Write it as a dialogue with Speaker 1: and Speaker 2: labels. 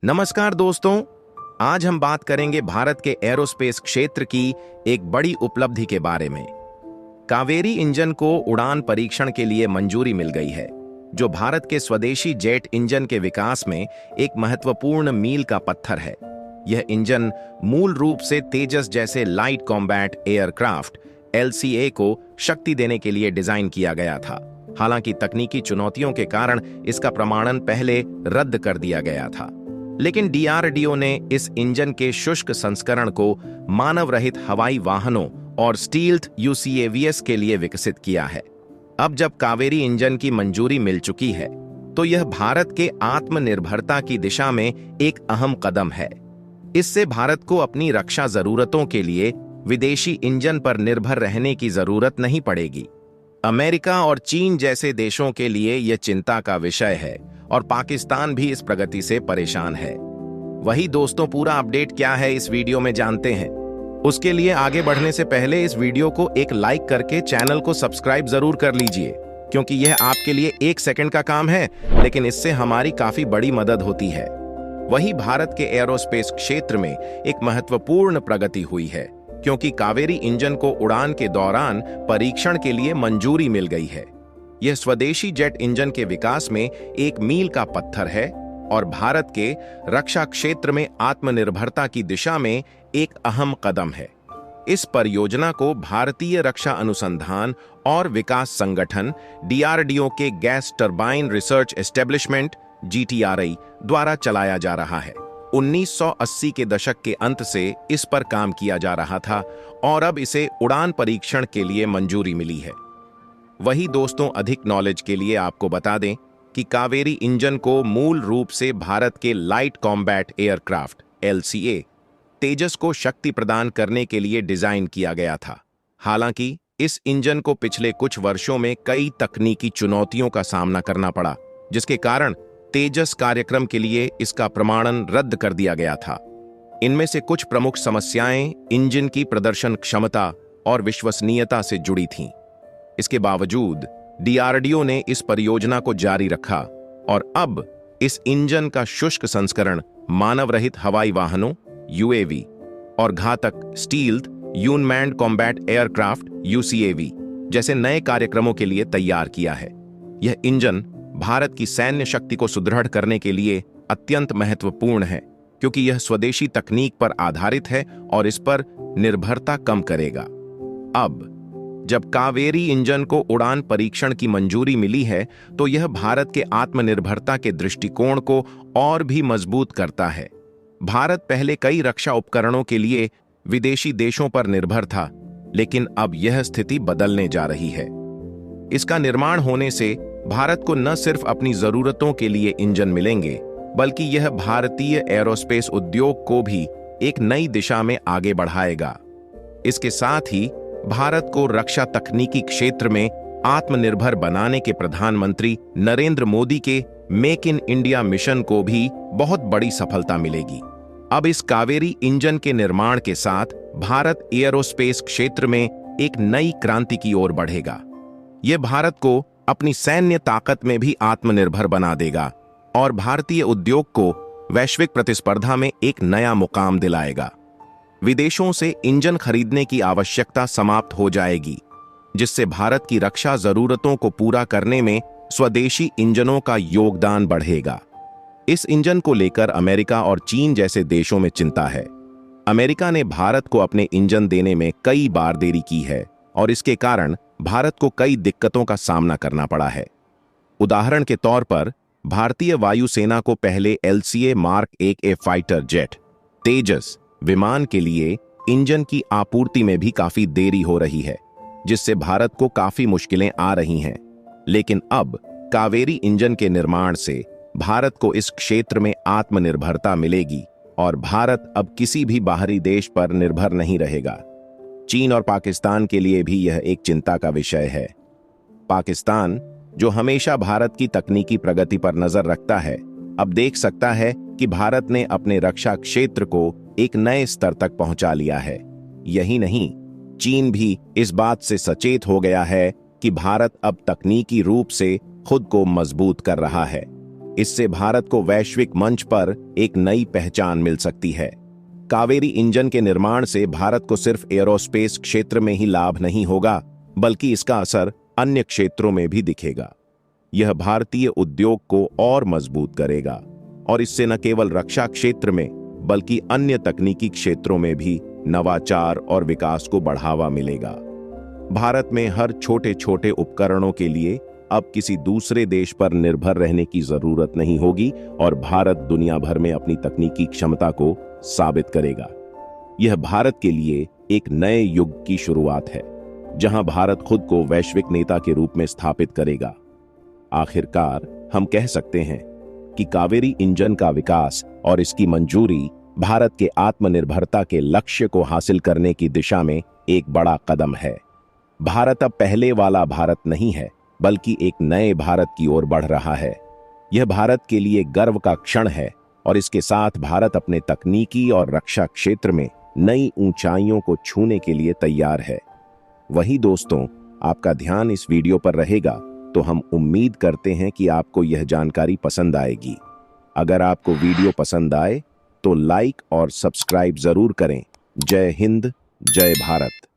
Speaker 1: नमस्कार दोस्तों। आज हम बात करेंगे भारत के एरोस्पेस क्षेत्र की एक बड़ी उपलब्धि के बारे में। कावेरी इंजन को उड़ान परीक्षण के लिए मंजूरी मिल गई है, जो भारत के स्वदेशी जेट इंजन के विकास में एक महत्वपूर्ण मील का पत्थर है। यह इंजन मूल रूप से तेजस जैसे लाइट कॉम्बैट एयरक्राफ्ट (LCA) को शक्ति देने के लिए डिजाइन किया गया था। हालांकि तकनीकी चुनौतियों के कारण इसका प्रमाणन पहले रद्द कर दिया गया था, लेकिन DRDO ने इस इंजन के शुष्क संस्करण को मानव रहित हवाई वाहनों और स्टील्थ UCAVs के लिए विकसित किया है। अब जब कावेरी इंजन की मंजूरी मिल चुकी है, तो यह भारत के आत्मनिर्भरता की दिशा में एक अहम कदम है। इससे भारत को अपनी रक्षा जरूरतों के लिए विदेशी इंजन पर निर्भर रहने की जरूरत नहीं पड़ेगी। अमेरिका और चीन जैसे देशों के लिए यह चिंता का विषय है और पाकिस्तान भी इस प्रगति से परेशान है। वही दोस्तों, पूरा अपडेट क्या है इस वीडियो में जानते हैं। उसके लिए आगे बढ़ने से पहले इस वीडियो को एक लाइक करके चैनल को सब्सक्राइब जरूर कर लीजिए, क्योंकि यह आपके लिए 1 सेकंड का काम है, लेकिन इससे हमारी काफी बड़ी मदद होती है। वही भारत के एरोस्पेस क्षेत्र में एक महत्वपूर्ण प्रगति हुई है, क्योंकि कावेरी इंजन को उड़ान के दौरान परीक्षण के लिए मंजूरी मिल गई है। यह स्वदेशी जेट इंजन के विकास में एक मील का पत्थर है और भारत के रक्षा क्षेत्र में आत्मनिर्भरता की दिशा में एक अहम कदम है। इस परियोजना को भारतीय रक्षा अनुसंधान और विकास संगठन DRDO के gas turbine research establishment GTRI द्वारा चलाया जा रहा है। 1980 के दशक के अंत से इस पर काम किया जा रहा था और अब इसे उड़ान परीक्षण के लिए मंजूरी मिली है। वही दोस्तों, अधिक नॉलेज के लिए आपको बता दें कि कावेरी इंजन को मूल रूप से भारत के लाइट कॉम्बैट एयरक्राफ्ट (LCA) तेजस को शक्ति प्रदान करने के लिए डिजाइन किया गया था। हालांकि इस इंजन को पिछले कुछ वर्षों में कई तकनीकी चुनौतियों का सामना करना पड़ा, जिसके कारण तेजस कार्यक्रम के लिए इसका प्रमाणन रद्द कर दिया गया था। इनमें से कुछ प्रमुख समस्याएं इंजन की प्रदर्शन क्षमता और विश्वसनीयता से जुड़ी थीं। इसके बावजूद DRDO ने इस परियोजना को जारी रखा और अब इस इंजन का शुष्क संस्करण मानव रहित हवाई वाहनों UAV और घातक स्टील्थ यूनमैन्ड कॉम्बैट एयरक्राफ्ट UCAV जैसे नए कार्यक्रमों के लिए तैयार किया है। यह इंजन भारत की सैन्य शक्ति को सुदृढ़ करने के लिए अत्यंत महत्वपूर्ण है, क्योंकि यह स्वदेशी तकनीक पर आधारित है और इस पर निर्भरता कम करेगा। अब जब कावेरी इंजन को उड़ान परीक्षण की मंजूरी मिली है, तो यह भारत के आत्मनिर्भरता के दृष्टिकोण को और भी मजबूत करता है। भारत पहले कई रक्षा उपकरणों के लिए विदेशी देशों पर निर्भर था, लेकिन अब यह स्थिति बदलने जा रही है। इसका निर्माण होने से भारत को न सिर्फ अपनी जरूरतों के लिए इंजन मिलेंगे, बल्कि यह भारतीय एरोस्पेस उद्योग को भी एक नई दिशा में आगे बढ़ाएगा। इसके साथ ही भारत को रक्षा तकनीकी क्षेत्र में आत्मनिर्भर बनाने के प्रधानमंत्री नरेंद्र मोदी के मेक इन इंडिया मिशन को भी बहुत बड़ी सफलता मिलेगी। अब इस कावेरी इंजन के निर्माण के साथ भारत एरोस्पेस क्षेत्र में एक नई क्रांति की ओर बढ़ेगा। यह भारत को अपनी सैन्य ताकत में भी आत्मनिर्भर बना देगा और भारतीय उद्योग को वैश्विक प्रतिस्पर्धा में एक नया मुकाम दिलाएगा। विदेशों से इंजन खरीदने की आवश्यकता समाप्त हो जाएगी, जिससे भारत की रक्षा जरूरतों को पूरा करने में स्वदेशी इंजनों का योगदान बढ़ेगा। इस इंजन को लेकर अमेरिका और चीन जैसे देशों में चिंता है। अमेरिका ने भारत को अपने इंजन देने में कई बार देरी की है और इसके कारण भारत को कई दिक्कतों का सामना करना पड़ा है। उदाहरण के तौर पर, भारतीय वायुसेना को पहले LCA mark 1A fighter jet Tejas विमान के लिए इंजन की आपूर्ति में भी काफी देरी हो रही है, जिससे भारत को काफी मुश्किलें आ रही हैं। लेकिन अब कावेरी इंजन के निर्माण से भारत को इस क्षेत्र में आत्मनिर्भरता मिलेगी और भारत अब किसी भी बाहरी देश पर निर्भर नहीं रहेगा। चीन और पाकिस्तान के लिए भी यह एक चिंता का विषय है। पाकिस्तान, जो हमेशा भारत की तकनीकी प्रगति पर नजर रखता है, अब देख सकता है कि भारत ने अपने रक्षा क्षेत्र को एक नए स्तर तक पहुंचा लिया है। यही नहीं, चीन भी इस बात से सचेत हो गया है कि भारत अब तकनीकी रूप से खुद को मजबूत कर रहा है। इससे भारत को वैश्विक मंच पर एक नई पहचान मिल सकती है। कावेरी इंजन के निर्माण से भारत को सिर्फ एरोस्पेस क्षेत्र में ही लाभ नहीं होगा, बल्कि इसका असर अन्य क्षेत्रों में भी दिखेगा। यह भारतीय उद्योग को और मजबूत करेगा और इससे न केवल रक्षा क्षेत्र में बल्कि अन्य तकनीकी क्षेत्रों में भी नवाचार और विकास को बढ़ावा मिलेगा। भारत में हर छोटे छोटे उपकरणों के लिए अब किसी दूसरे देश पर निर्भर रहने की जरूरत नहीं होगी और भारत दुनिया भर में अपनी तकनीकी क्षमता को साबित करेगा। यह भारत के लिए एक नए युग की शुरुआत है, जहां भारत खुद को वैश्विक नेता के रूप में स्थापित करेगा। आखिरकार हम कह सकते हैं कि कावेरी इंजन का विकास और इसकी मंजूरी भारत के आत्मनिर्भरता के लक्ष्य को हासिल करने की दिशा में एक बड़ा कदम है। भारत अब पहले वाला भारत नहीं है, बल्कि एक नए भारत की ओर बढ़ रहा है। यह भारत के लिए गर्व का क्षण है और इसके साथ भारत अपने तकनीकी और रक्षा क्षेत्र में नई ऊंचाइयों को छूने के लिए तैयार है। वही दोस्तों, आपका ध्यान इस वीडियो पर रहेगा तो हम उम्मीद करते हैं कि आपको यह जानकारी पसंद आएगी। अगर आपको वीडियो पसंद आए तो लाइक और सब्सक्राइब जरूर करें। जय हिंद, जय भारत।